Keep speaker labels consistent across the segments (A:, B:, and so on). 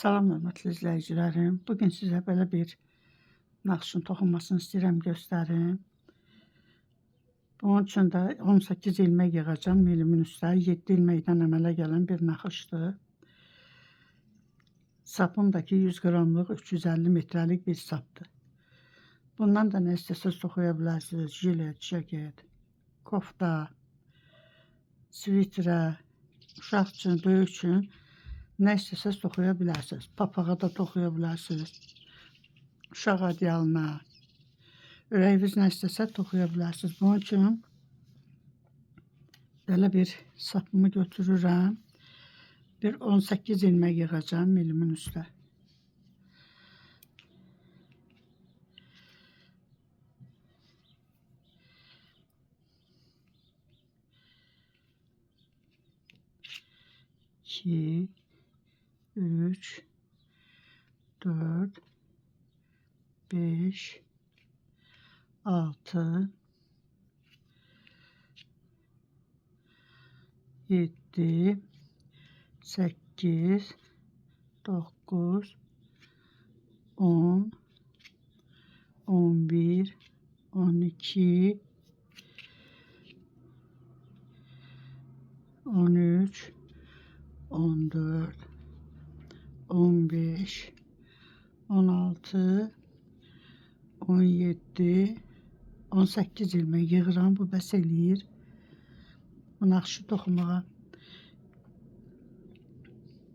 A: Salam hörmətli izləyicilərim. Bugün sizə belə bir naxışın toxunmasını istəyirəm göstərim. Bunun üçün də 18 ilmək yığacam milimin üstə. 7 ilməkdən əmələ gələn bir naxışdır. Sapım da ki 100 qramlıq 350 metrəlik bir sapdır. Bundan da nə istəsəz toxuya bilərsiniz. Jilet, ceket, kofta, svitrə, uşaq üçün, böyük üçün nə istəsəz toxuya bilərsiniz. Papağa da toxuya bilərsiniz. Uşaq adyalına, ürəyiniz nə istəsə toxuya bilərsiniz. Bunun üçün belə bir sapımı götürürəm. Bir 18 ilmək yığacam milimin üstə. İki, 3, 4, 5, 6, 7, 8, 9, 10, 11, 12, 13, 14, 15, 16, 17, 18 ilmək yığıram. Bu bəs eləyir. Bu naxışı toxumağa.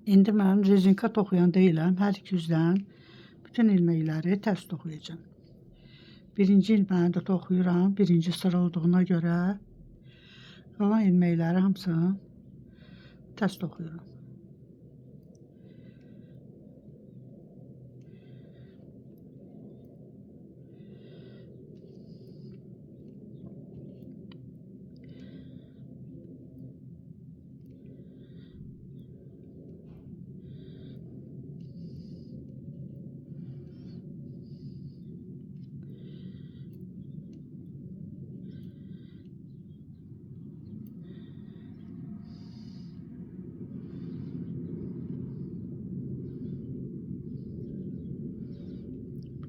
A: İndi mən rezinka toxuyan deyiləm. Hər iki üzdən bütün ilməkləri tərs toxuyacağım. Birinci ilməyi də toxuyuram. Birinci sıra olduğuna görə qalan ilməkləri hamısını tərs toxuyuram.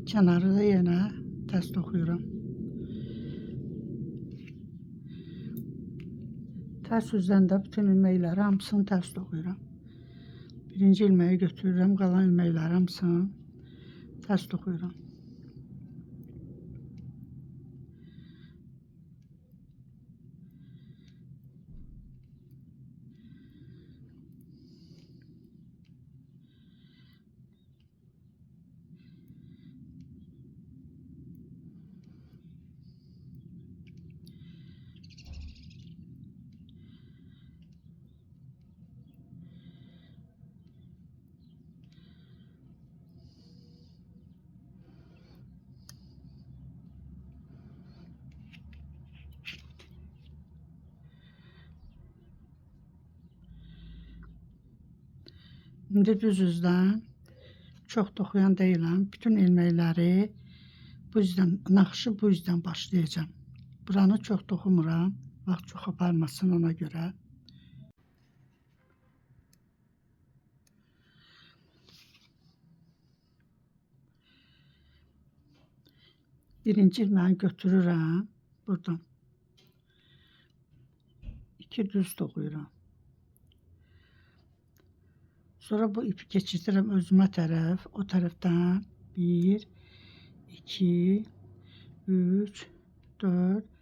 A: Kənarı da yenə tərs toxuyuram. Tərs üzdən də bütün ilməkləri hamısını tərs toxuyuram. Birinci ilməyi götürürəm, qalan ilməkləri hamısını tərs toxuyuram. İndi düz üzdən çox toxuyan deyiləm. Bütün ilməkləri bu üzdən, naxışı bu üzdən başlayacağım. Buranı çox toxumuram. Vaxt çox aparmasın ona görə. Birinci ilməyi götürürəm. Buradan 2 düz toxuyuram. Sonra bu ipi keçirdirəm özümə tərəf. O tərəfdən 1, 2, 3, 4,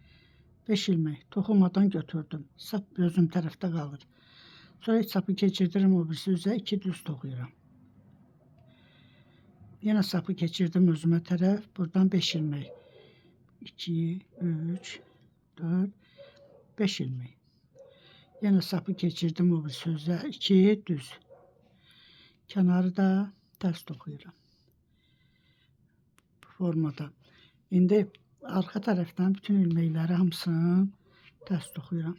A: 5 ilmək toxumadan götürdüm. Sap özüm tərəfdə qalır. Sonra heç sapı keçirdirəm o birisi üzə 2 düz toxuyuram. Yenə sapı keçirdim özümə tərəf. Buradan 5 ilmək. 2, 3, 4, 5 ilmək. Yenə sapı keçirdim o birisi üzə 2 düz. Kənarı da tərs toxuyuram. Bu formada. İndi arxa tərəfdən bütün ilməkləri hamısını tərs toxuyuram.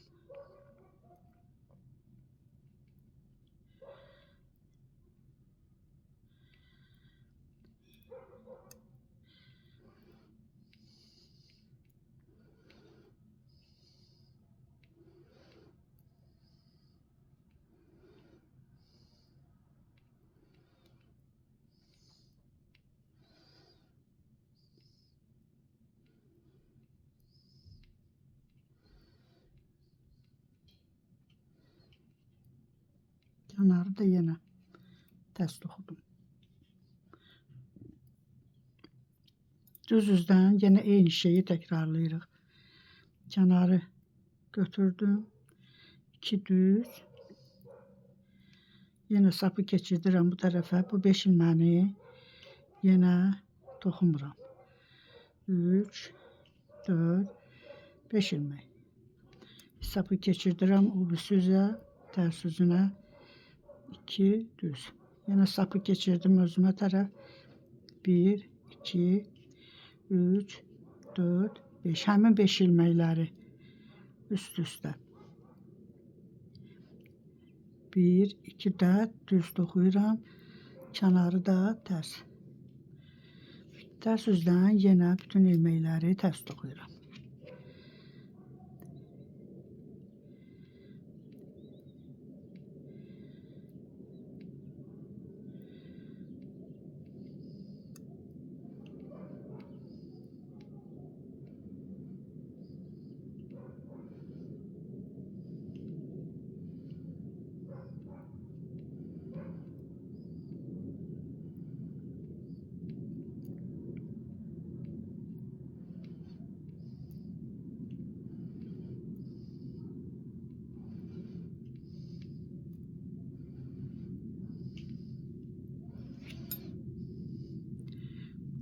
A: Kənarı da yenə tərs toxudum. Düz üzdən yenə eyni şeyi təkrarlayırıq. Kənarı götürdüm. 2 düz. Yenə sapı keçirdirəm bu tərəfə. Bu 5 ilməni yenə toxumuram. 3, 4, 5 ilmək. Sapı keçirdirəm o birisi üzə, tərs üzünə. 2 düz. Yenə sapı keçirdim özümə tərəf. 1, 2, 3, 4, 5. Həmin 5 ilməkləri üst-üstə. 1, 2 də düz toxuyuram. Kənarı da tərs. Tərs üzdən yenə bütün ilməkləri tərs toxuyuram.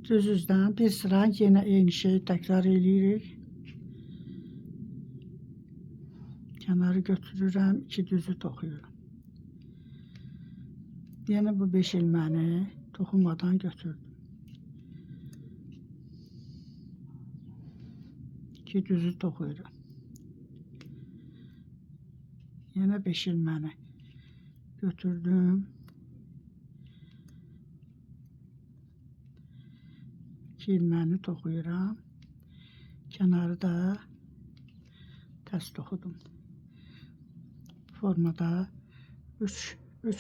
A: Düz üzdən bir sıra yenə eyni şeyi təkrar eləyirik. Kənarı götürürəm, 2 düzü toxuyuram. Yenə bu 5 ilməni toxumadan götürdüm. 2 düzü toxuyuram. Yenə 5 ilməni götürdüm. 2 ilməni toxuyuram. Kənarı da tərs toxudum. Formada 3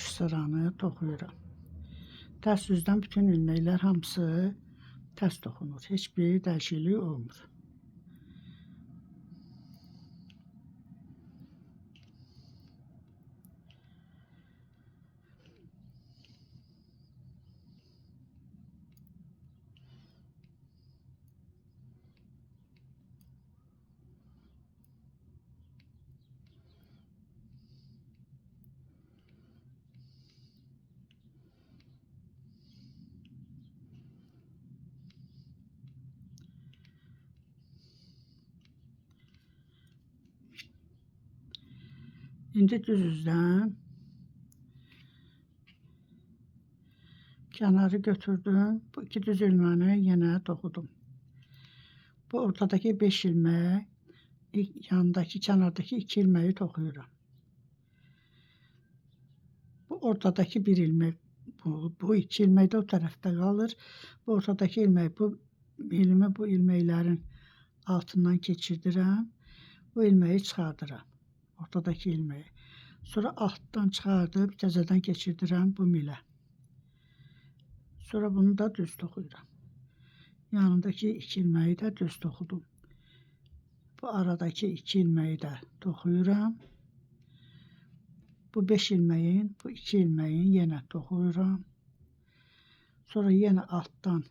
A: sıranı toxuyuram. Tərs üzdən bütün ilməklər hamısı tərs toxunur. Heç bir dəyişiklik olmur. İndi düz üzdən kənarı götürdüm. Bu 2 düz ilməni yenə toxudum. Bu ortadakı 5 ilmək, yanındakı kənardakı 2 ilməyi toxuyuram. Bu ortadakı 1 ilmək, bu 2 ilmək də o tərəfdə qalır. Bu ortadakı ilmək, bu ilməklərin altından keçirdirəm. Bu ilməyi çıxardıram. Ortadakı ilməyi. Sonra altdan çıxardıb təzədən keçirdirəm bu milə. Sonra bunu da düz toxuyuram. Yanındakı 2 ilməyi də düz toxudum. Bu aradakı 2 ilməyi də toxuyuram. Bu 5 ilməyin, bu 2 ilməyin yenə toxuyuram. Sonra yenə altdan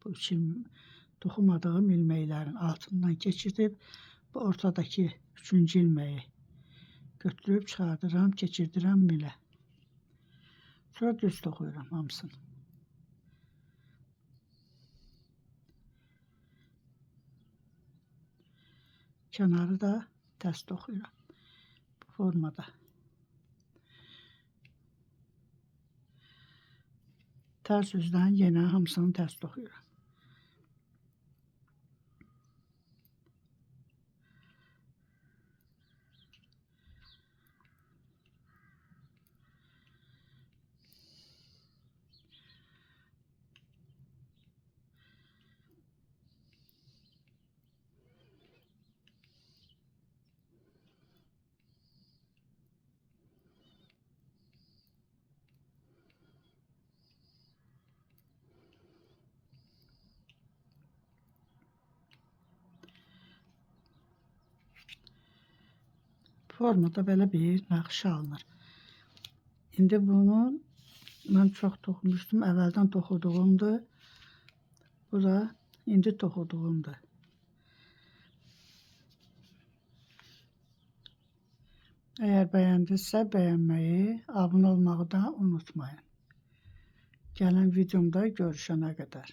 A: bu toxumadığım ilməklərin altından keçirdib bu ortadakı 3-cü ilməyi götürüb çıxardıram, keçirdirəm milə. Sonra düz toxuyuram hamısını. Kənarı da tərs toxuyuram. Bu formada. Tərs üzdən yenə hamısını tərs toxuyuram. Formada belə bir naxışa alınır. İndi bunun mən çox toxumuşdum. Əvvəldən toxuduğumdur. Bu da indi toxuduğumdur. Əgər bəyəndinizsə bəyənməyi, abunə olmağı da unutmayın. Gələn videomda görüşənə qədər.